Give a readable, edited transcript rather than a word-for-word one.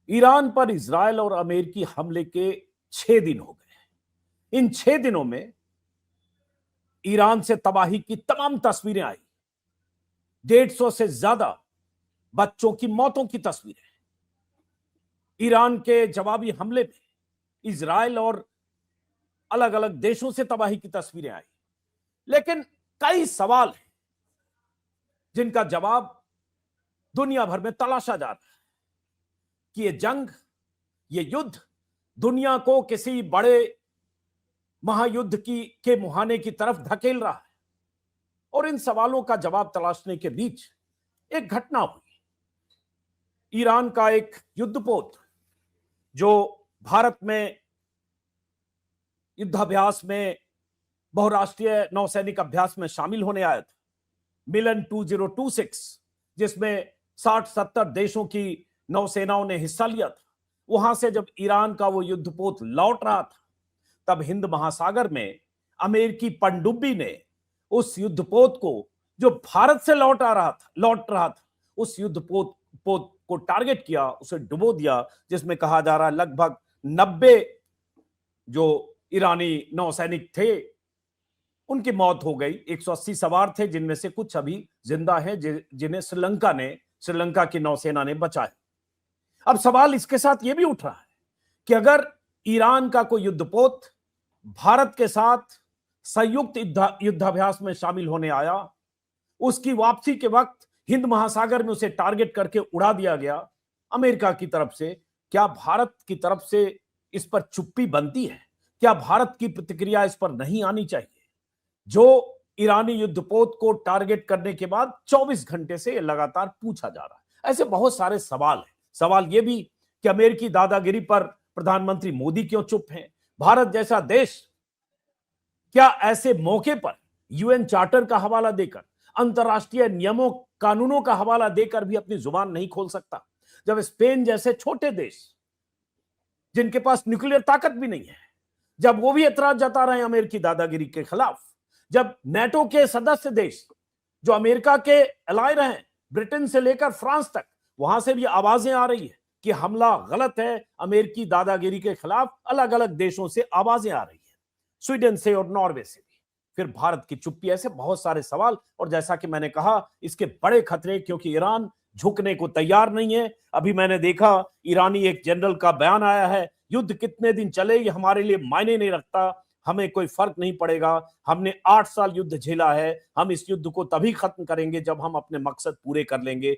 Iran पर Israel और अमेरिकी हमले के 6 दिन हो गए। इन 6 दिनों में ईरान से तबाही की तमाम तस्वीरें आई। 150 से ज्यादा बच्चों की मौतों की तस्वीरें। ईरान के जवाबी हमले में इजरायल और अलग अलग देशों से तबाही की तस्वीरें आई। लेकिन कई सवाल हैं जिनका जवाब दुनिया भर में तलाशा जा रहा है कि ये जंग, ये युद्ध दुनिया को किसी बड़े महायुद्ध के मुहाने की तरफ धकेल रहा है। और इन सवालों का जवाब तलाशने के बीच एक घटना हुई। ईरान का एक युद्धपोत जो भारत में युद्धाभ्यास में, बहुराष्ट्रीय नौसैनिक अभ्यास में शामिल होने आया था, मिलन 2026, जिसमें 60-70 देशों की नौसेनाओं ने हिस्सा लिया था। वहां से जब ईरान का वो युद्धपोत लौट रहा था, तब हिंद महासागर में अमेरिकी पनडुब्बी ने उस युद्धपोत को, जो भारत से लौट रहा था, उस युद्धपोत को टारगेट किया, उसे डुबो दिया, जिसमें कहा जा रहा है लगभग 90 जो ईरानी नौसैनिक थे उनकी मौत हो गई। 180 सवार थे, जिनमें से कुछ अभी जिंदा हैं, जिन्हें श्रीलंका की नौसेना ने बचाया। अब सवाल इसके साथ यह भी उठ रहा है कि अगर ईरान का कोई युद्धपोत भारत के साथ संयुक्त युद्धाभ्यास में शामिल होने आया, उसकी वापसी के वक्त हिंद महासागर में उसे टारगेट करके उड़ा दिया गया अमेरिका की तरफ से, क्या भारत की तरफ से इस पर चुप्पी बनती है? क्या भारत की प्रतिक्रिया इस पर नहीं आनी चाहिए? जो ईरानी युद्धपोत को टारगेट करने के बाद 24 घंटे से लगातार पूछा जा रहा है। ऐसे बहुत सारे सवाल हैं। सवाल यह भी कि अमेरिकी दादागिरी पर प्रधानमंत्री मोदी क्यों चुप हैं? भारत जैसा देश क्या ऐसे मौके पर यूएन चार्टर का हवाला देकर, अंतरराष्ट्रीय नियमों कानूनों का हवाला देकर भी अपनी जुबान नहीं खोल सकता? जब स्पेन जैसे छोटे देश, जिनके पास न्यूक्लियर ताकत भी नहीं है, जब वो भी एतराज जता रहे हैं अमेरिकी दादागिरी के खिलाफ, जब नेटो के सदस्य देश जो अमेरिका के एलाय रहे, ब्रिटेन से लेकर फ्रांस तक, वहां से भी आवाजें आ रही है कि हमला गलत है, अमेरिकी दादागिरी के खिलाफ अलग अलग देशों से आवाजें आ रही है, स्वीडन से और नॉर्वे से भी। फिर भारत की चुप्पी। ऐसे बहुत सारे सवाल। और जैसा कि मैंने कहा, इसके बड़े खतरे, क्योंकि ईरान झुकने को तैयार नहीं है। अभी मैंने देखा ईरानी एक जनरल का बयान आया है, युद्ध कितने दिन चले ये हमारे लिए मायने नहीं रखता, हमें कोई फर्क नहीं पड़ेगा, हमने 8 साल युद्ध झेला है, हम इस युद्ध को तभी खत्म करेंगे जब हम अपने मकसद पूरे कर लेंगे।